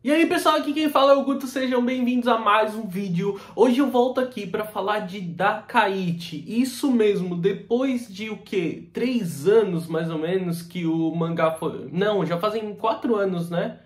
E aí pessoal, aqui quem fala é o Guto, sejam bem-vindos a mais um vídeo. Hoje eu volto aqui para falar de Dakaichi. Isso mesmo, depois de o quê? 3 anos mais ou menos que o mangá foi... Não, já fazem 4 anos, né?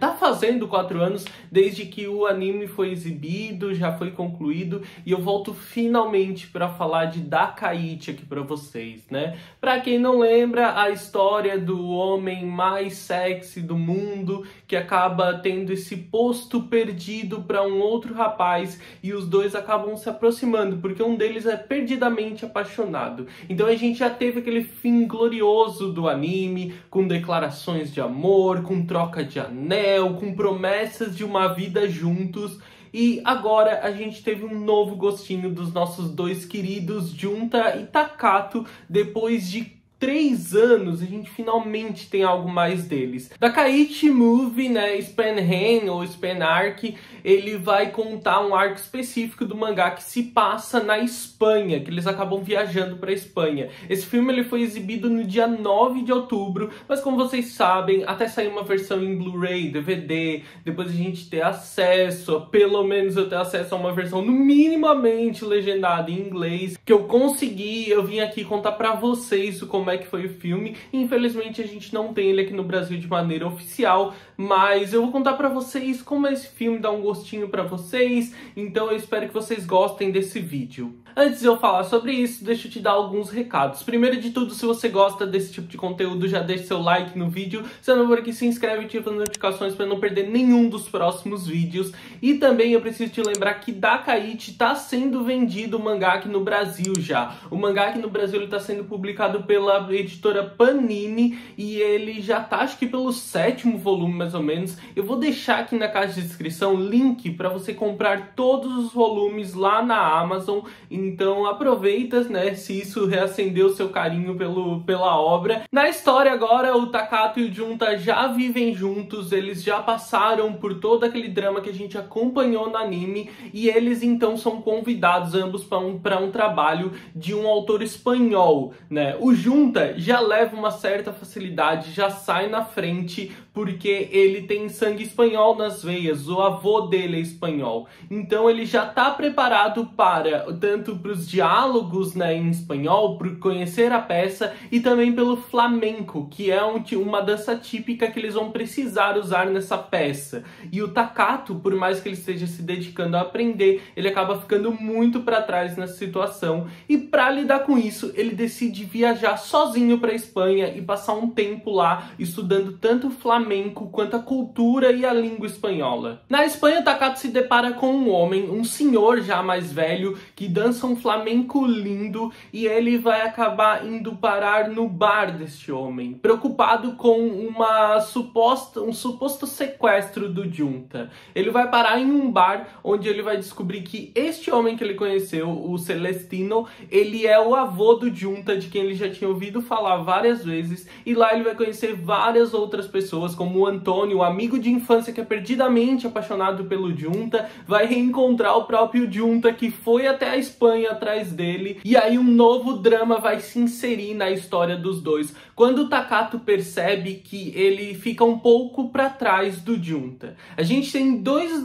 Tá fazendo 4 anos desde que o anime foi exibido, já foi concluído, e eu volto finalmente para falar de Dakaichi aqui para vocês, né? Para quem não lembra, a história do homem mais sexy do mundo que acaba tendo esse posto perdido para um outro rapaz e os dois acabam se aproximando porque um deles é perdidamente apaixonado. Então a gente já teve aquele fim glorioso do anime, com declarações de amor, com troca de anel, com promessas de uma vida juntos. E agora a gente teve um novo gostinho dos nossos dois queridos Junta e Takato. Depois de 3 anos, a gente finalmente tem algo mais deles. Dakaichi Movie, né, Span-Hen ou Span-Arc, ele vai contar um arco específico do mangá que se passa na Espanha, que eles acabam viajando para a Espanha. Esse filme ele foi exibido no dia 9 de outubro, mas como vocês sabem, até sair uma versão em Blu-ray, DVD, depois a gente ter acesso, pelo menos eu ter acesso a uma versão no minimamente legendada em inglês, que eu consegui, eu vim aqui contar para vocês como é que foi o filme. Infelizmente a gente não tem ele aqui no Brasil de maneira oficial, mas eu vou contar pra vocês como esse filme dá um gostinho pra vocês, então eu espero que vocês gostem desse vídeo. Antes de eu falar sobre isso, deixa eu te dar alguns recados. Primeiro de tudo, se você gosta desse tipo de conteúdo, já deixa seu like no vídeo. Se não for aqui, se inscreve e ativa as notificações para não perder nenhum dos próximos vídeos. E também eu preciso te lembrar que Dakaichi está sendo vendido o mangá aqui no Brasil já. O mangá aqui no Brasil está sendo publicado pela editora Panini e ele já tá, acho que pelo 7º volume mais ou menos. Eu vou deixar aqui na caixa de descrição link para você comprar todos os volumes lá na Amazon. Então aproveita, né, se isso reacendeu o seu carinho pela obra. Na história agora, o Takato e o Junta já vivem juntos, eles já passaram por todo aquele drama que a gente acompanhou no anime e eles então são convidados ambos para um trabalho de um autor espanhol, né? O Junta já leva uma certa facilidade, já sai na frente porque ele tem sangue espanhol nas veias, o avô dele é espanhol. Então ele já está preparado para tanto para os diálogos, né, em espanhol, para conhecer a peça e também pelo flamenco, que é uma dança típica que eles vão precisar usar nessa peça. E o Takato, por mais que ele esteja se dedicando a aprender, ele acaba ficando muito para trás nessa situação. E para lidar com isso, ele decide viajar sozinho para a Espanha e passar um tempo lá estudando tanto o flamenco quanto a cultura e a língua espanhola. Na Espanha, Takato se depara com um homem, um senhor já mais velho, que dança um flamenco lindo e ele vai acabar indo parar no bar deste homem, preocupado com um suposto sequestro do Junta. Ele vai parar em um bar onde ele vai descobrir que este homem que ele conheceu, o Celestino, ele é o avô do Junta, de quem ele já tinha ouvido falar várias vezes, e lá ele vai conhecer várias outras pessoas, como o Antônio, o amigo de infância que é perdidamente apaixonado pelo Junta, vai reencontrar o próprio Junta que foi até a Espanha atrás dele, e aí um novo drama vai se inserir na história dos dois, quando o Takato percebe que ele fica um pouco para trás do Junta. A gente tem dois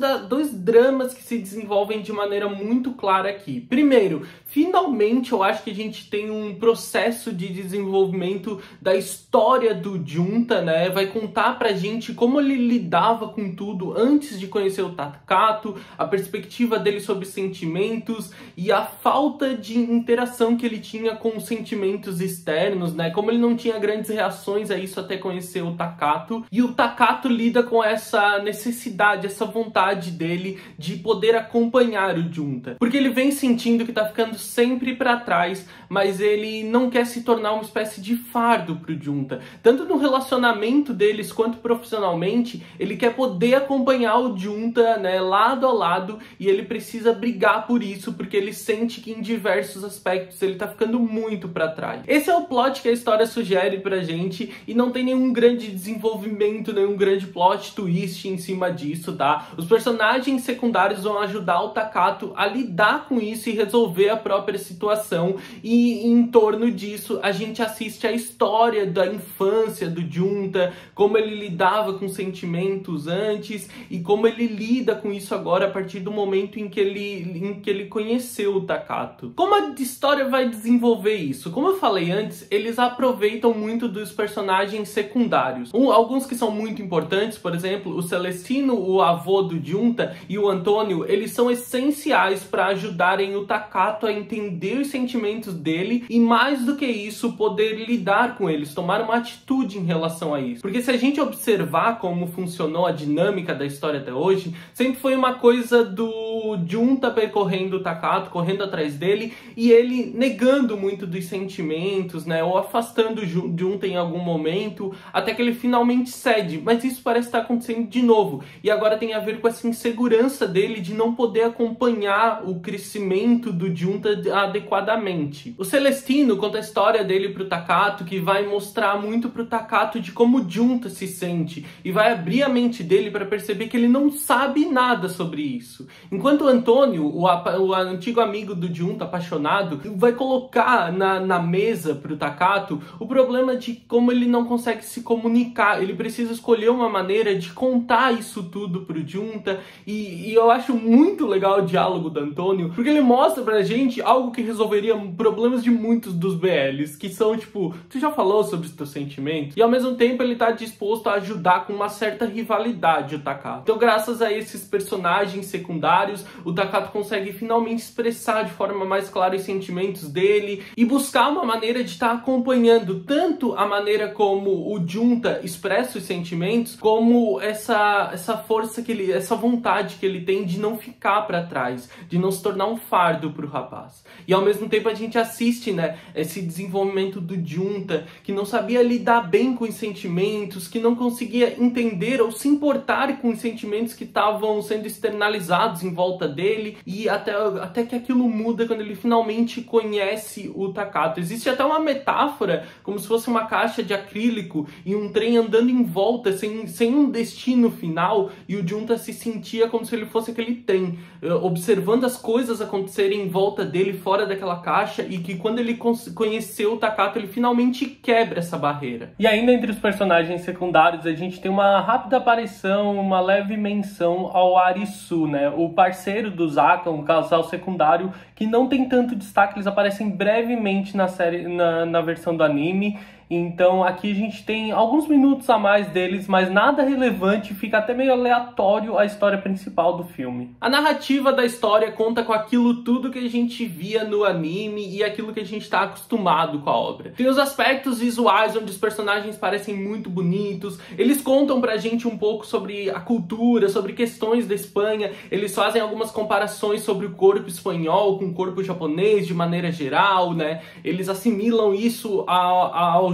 dramas que se desenvolvem de maneira muito clara aqui. Primeiro, finalmente eu acho que a gente tem um processo de desenvolvimento da história do Junta, né? Vai contar pra gente como ele lidava com tudo antes de conhecer o Takato, a perspectiva dele sobre sentimentos e a falta de interação que ele tinha com os sentimentos externos, né? Como ele não tinha grandes reações a isso até conhecer o Takato. E o Takato lida com essa necessidade, essa vontade dele de poder acompanhar o Junta. Porque ele vem sentindo que tá ficando sempre pra trás, mas ele não quer se tornar uma espécie de fardo pro Junta. Tanto no relacionamento deles quanto profissionalmente, ele quer poder acompanhar o Junta, né, lado a lado, e ele precisa brigar por isso, porque ele sente que em diversos aspectos ele tá ficando muito pra trás. Esse é o plot que a história sugere pra gente, e não tem nenhum grande desenvolvimento, nenhum grande plot twist em cima disso, tá? Os personagens secundários vão ajudar o Takato a lidar com isso e resolver a própria situação, e em torno disso a gente assiste a história da infância do Junta, como ele ele lidava com sentimentos antes e como ele lida com isso agora a partir do momento em que ele conheceu o Takato. Como a história vai desenvolver isso? Como eu falei antes, eles aproveitam muito dos personagens secundários. Alguns que são muito importantes, por exemplo, o Celestino, o avô do Junta, e o Antônio, eles são essenciais para ajudarem o Takato a entender os sentimentos dele e, mais do que isso, poder lidar com eles, tomar uma atitude em relação a isso. Porque se a gente observar como funcionou a dinâmica da história até hoje, sempre foi uma coisa do Junta percorrendo o Takato, correndo atrás dele, e ele negando muito dos sentimentos, né, ou afastando o Junta em algum momento, até que ele finalmente cede. Mas isso parece estar acontecendo de novo, e agora tem a ver com essa insegurança dele de não poder acompanhar o crescimento do Junta adequadamente. O Celestino conta a história dele pro Takato, que vai mostrar muito pro Takato de como o Junta se sente, e vai abrir a mente dele para perceber que ele não sabe nada sobre isso. Enquanto o Antônio, o antigo amigo do Junta, apaixonado, vai colocar na mesa pro Takato o problema de como ele não consegue se comunicar. Ele precisa escolher uma maneira de contar isso tudo pro Junta, e eu acho muito legal o diálogo do Antônio, porque ele mostra pra gente algo que resolveria problemas de muitos dos BLs, que são tipo, tu já falou sobre os teus sentimentos? E ao mesmo tempo ele tá disposto a ajudar com uma certa rivalidade o Takato. Então, graças a esses personagens secundários, o Takato consegue finalmente expressar de forma mais clara os sentimentos dele e buscar uma maneira de estar acompanhando tanto a maneira como o Junta expressa os sentimentos, como essa força que ele, essa vontade que ele tem de não ficar para trás, de não se tornar um fardo pro rapaz. E ao mesmo tempo a gente assiste, né, esse desenvolvimento do Junta, que não sabia lidar bem com os sentimentos, que não conseguia entender ou se importar com os sentimentos que estavam sendo externalizados em volta dele, e até que aquilo muda quando ele finalmente conhece o Takato. Existe até uma metáfora, como se fosse uma caixa de acrílico e um trem andando em volta, sem um destino final, e o Junta se sentia como se ele fosse aquele trem, observando as coisas acontecerem em volta dele, fora daquela caixa, e que quando ele conheceu o Takato, ele finalmente quebra essa barreira. E ainda entre os personagens secundários, a gente tem uma rápida aparição, uma leve menção ao Arisu, né, o parceiro do Zaka, um casal secundário que não tem tanto destaque. Eles aparecem brevemente na série, na versão do anime. Então aqui a gente tem alguns minutos a mais deles, mas nada relevante, fica até meio aleatório a história principal do filme. A narrativa da história conta com aquilo tudo que a gente via no anime e aquilo que a gente está acostumado com a obra. Tem os aspectos visuais, onde os personagens parecem muito bonitos, eles contam pra gente um pouco sobre a cultura, sobre questões da Espanha, eles fazem algumas comparações sobre o corpo espanhol com o corpo japonês de maneira geral, né? Eles assimilam isso ao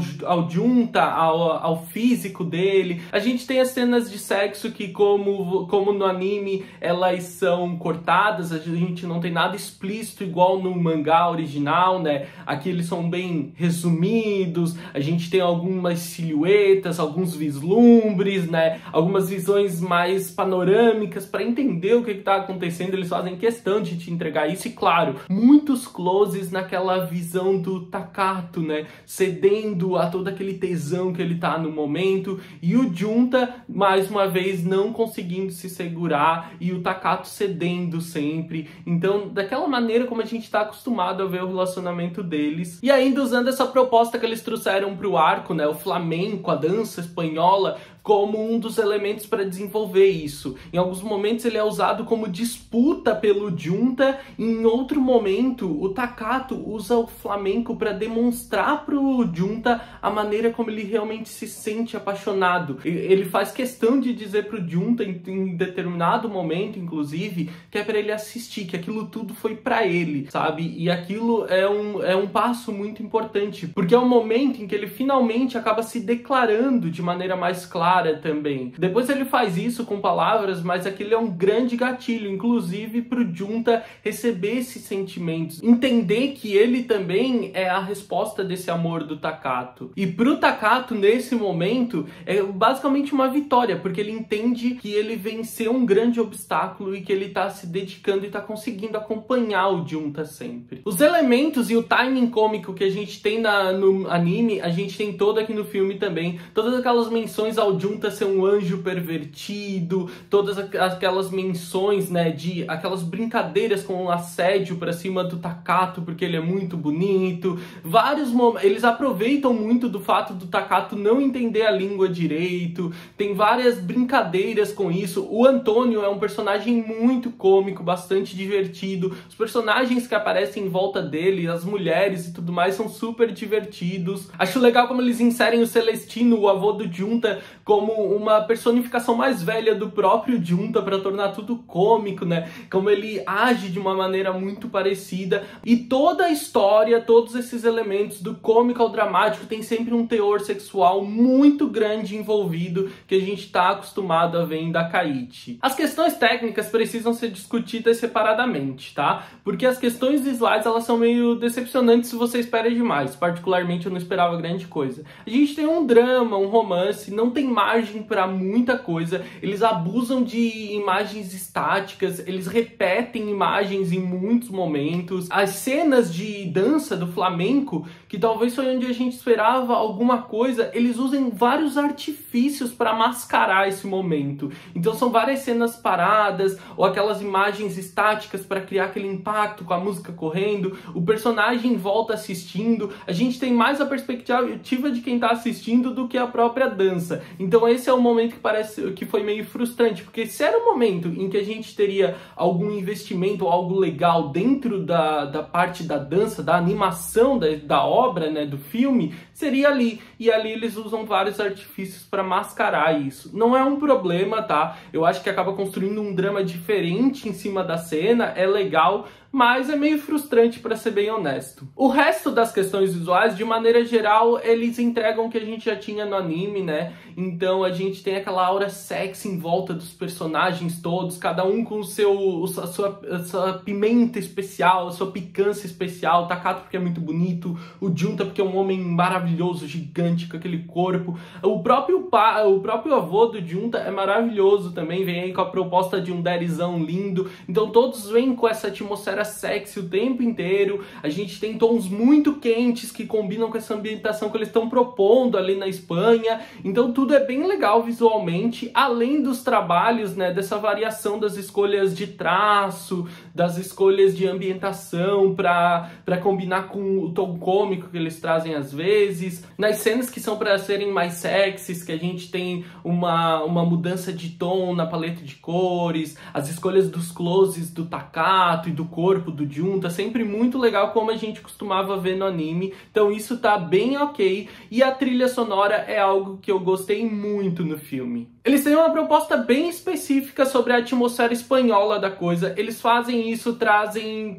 Junta, ao físico dele. A gente tem as cenas de sexo que, como no anime, elas são cortadas, a gente não tem nada explícito igual no mangá original, né? Aqui eles são bem resumidos, a gente tem algumas silhuetas, alguns vislumbres, né? Algumas visões mais panorâmicas para entender o que está acontecendo. Eles fazem questão de te entregar isso e, claro, muitos closes naquela visão do Takato, né? Cedendo a todo aquele tesão que ele tá no momento, e o Junta, mais uma vez, não conseguindo se segurar, e o Takato cedendo sempre. Então, daquela maneira como a gente tá acostumado a ver o relacionamento deles. E ainda usando essa proposta que eles trouxeram pro arco, né, o flamenco, a dança espanhola, como um dos elementos para desenvolver isso. Em alguns momentos ele é usado como disputa pelo Junta, e em outro momento o Takato usa o flamenco para demonstrar pro Junta a maneira como ele realmente se sente apaixonado. Ele faz questão de dizer pro Junta em determinado momento, inclusive, que é para ele assistir, que aquilo tudo foi para ele, sabe? E aquilo é um passo muito importante, porque é um momento em que ele finalmente acaba se declarando de maneira mais clara também. Depois ele faz isso com palavras, mas aquilo é um grande gatilho, inclusive pro Junta receber esses sentimentos, entender que ele também é a resposta desse amor do Takato. E pro Takato, nesse momento, é basicamente uma vitória, porque ele entende que ele venceu um grande obstáculo e que ele tá se dedicando e tá conseguindo acompanhar o Junta sempre. Os elementos e o timing cômico que a gente tem no anime, a gente tem todo aqui no filme também. Todas aquelas menções ao o Junta ser um anjo pervertido, todas aquelas menções, né, de aquelas brincadeiras com o assédio pra cima do Takato, porque ele é muito bonito. Vários momentos, eles aproveitam muito do fato do Takato não entender a língua direito, tem várias brincadeiras com isso. O Antônio é um personagem muito cômico, bastante divertido. Os personagens que aparecem em volta dele, as mulheres e tudo mais, são super divertidos. Acho legal como eles inserem o Celestino, o avô do Junta, como uma personificação mais velha do próprio Junta, para tornar tudo cômico, né? Como ele age de uma maneira muito parecida. E toda a história, todos esses elementos, do cômico ao dramático, tem sempre um teor sexual muito grande envolvido, que a gente está acostumado a ver em Dakaichi. As questões técnicas precisam ser discutidas separadamente, tá? Porque as questões de slides, elas são meio decepcionantes se você espera demais. Particularmente, eu não esperava grande coisa. A gente tem um drama, um romance, não tem margem para muita coisa. Eles abusam de imagens estáticas, eles repetem imagens em muitos momentos. As cenas de dança do flamenco, que talvez foi onde a gente esperava alguma coisa, eles usam vários artifícios para mascarar esse momento. Então são várias cenas paradas, ou aquelas imagens estáticas para criar aquele impacto com a música correndo. O personagem volta assistindo, a gente tem mais a perspectiva de quem está assistindo do que a própria dança. Então esse é um momento que parece que foi meio frustrante, porque se era um momento em que a gente teria algum investimento ou algo legal dentro da parte da dança, da animação da obra, né, do filme, seria ali. E ali eles usam vários artifícios para mascarar isso. Não é um problema, tá? Eu acho que acaba construindo um drama diferente em cima da cena, é legal, mas é meio frustrante, para ser bem honesto. O resto das questões visuais, de maneira geral, eles entregam o que a gente já tinha no anime, né? Então a gente tem aquela aura sexy em volta dos personagens todos, cada um com a sua pimenta especial, a sua picância especial. O Takato porque é muito bonito, o Junta porque é um homem maravilhoso, gigante, com aquele corpo. O próprio avô do Junta é maravilhoso também, vem aí com a proposta de um daddyzão lindo. Então todos vêm com essa atmosfera sexy o tempo inteiro. A gente tem tons muito quentes que combinam com essa ambientação que eles estão propondo ali na Espanha. Então tudo é bem legal visualmente, além dos trabalhos, né, dessa variação das escolhas de traço, das escolhas de ambientação para combinar com o tom cômico que eles trazem às vezes. Nas cenas que são para serem mais sexys, que a gente tem uma mudança de tom na paleta de cores, as escolhas dos closes do Takato e do corpo do Junta, sempre muito legal, como a gente costumava ver no anime. Então isso tá bem ok. E a trilha sonora é algo que eu gostei muito no filme. Eles têm uma proposta bem específica sobre a atmosfera espanhola da coisa. Eles fazem isso, trazem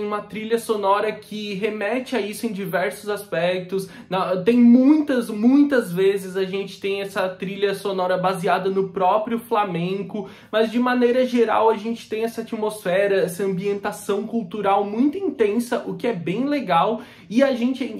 uma trilha sonora que remete a isso em diversos aspectos. Tem muitas vezes a gente tem essa trilha sonora baseada no próprio flamenco, mas de maneira geral a gente tem essa atmosfera, essa ambientação cultural muito intensa, o que é bem legal. E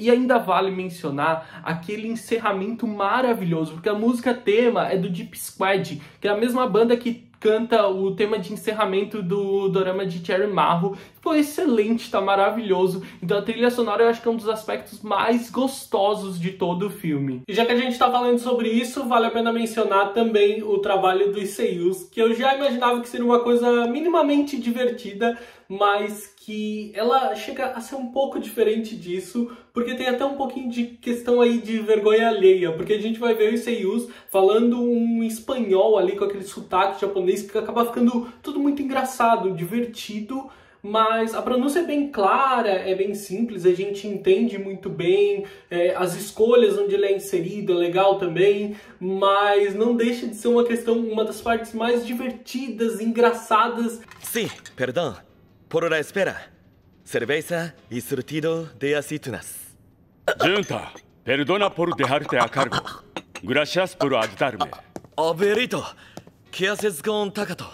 ainda vale mencionar aquele encerramento maravilhoso, porque a música tema é do Deep Squad, que é a mesma banda que canta o tema de encerramento do dorama de Cherry Maru. Ficou excelente, tá maravilhoso. Então a trilha sonora eu acho que é um dos aspectos mais gostosos de todo o filme. E já que a gente tá falando sobre isso, vale a pena mencionar também o trabalho dos seiyus, que eu já imaginava que seria uma coisa minimamente divertida, mas que ela chega a ser um pouco diferente disso, porque tem até um pouquinho de questão aí de vergonha alheia, porque a gente vai ver os seiyus falando um espanhol ali com aquele sotaque japonês que acaba ficando tudo muito engraçado, divertido, mas a pronúncia é bem clara, é bem simples, a gente entende muito bem, as escolhas onde ele é inserido é legal também, mas não deixa de ser uma das partes mais divertidas, engraçadas. Sim, perdão. Por la espera. Cerveza y surtido de aceitunas. Junta, perdona por dejarte a cargo. Gracias por ayudarme. Abuelito, ¿qué haces con Takato?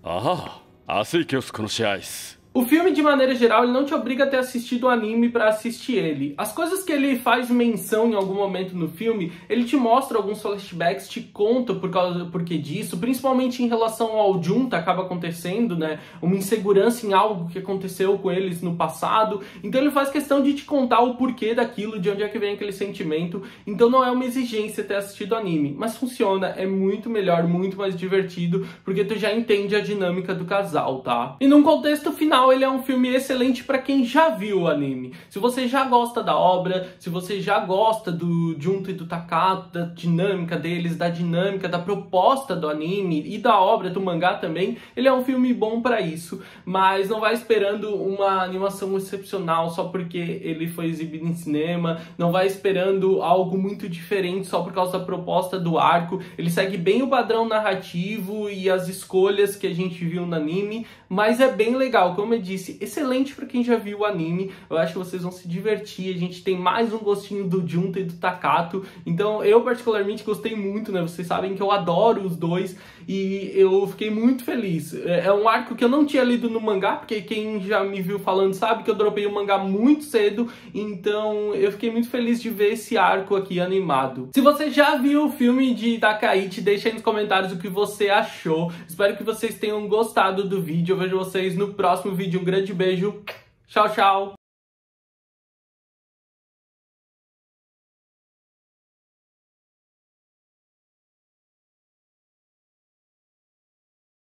Ah, así que os conocíais. O filme, de maneira geral, ele não te obriga a ter assistido o anime pra assistir ele. As coisas que ele faz menção em algum momento no filme, ele te mostra alguns flashbacks, te conta porquê disso, principalmente em relação ao Junta, acaba acontecendo, né? Uma insegurança em algo que aconteceu com eles no passado. Então ele faz questão de te contar o porquê daquilo, de onde é que vem aquele sentimento. Então não é uma exigência ter assistido o anime, mas funciona, é muito melhor, muito mais divertido, porque tu já entende a dinâmica do casal, tá? E num contexto final, ele é um filme excelente para quem já viu o anime. Se você já gosta da obra, se você já gosta do Junta e do Takato, da dinâmica deles, da dinâmica, da proposta do anime e da obra, do mangá também, ele é um filme bom para isso, mas não vai esperando uma animação excepcional só porque ele foi exibido em cinema, não vai esperando algo muito diferente só por causa da proposta do arco. Ele segue bem o padrão narrativo e as escolhas que a gente viu no anime, mas é bem legal, como eu disse, excelente para quem já viu o anime. Eu acho que vocês vão se divertir, a gente tem mais um gostinho do Junta e do Takato, então eu particularmente gostei muito, né? Vocês sabem que eu adoro os dois e eu fiquei muito feliz. É um arco que eu não tinha lido no mangá, porque quem já me viu falando sabe que eu dropei o mangá muito cedo, então eu fiquei muito feliz de ver esse arco aqui animado. Se você já viu o filme de Takaichi, deixa aí nos comentários o que você achou. Espero que vocês tenham gostado do vídeo. Eu vejo vocês no próximo vídeo. Um grande beijo. Tchau, tchau.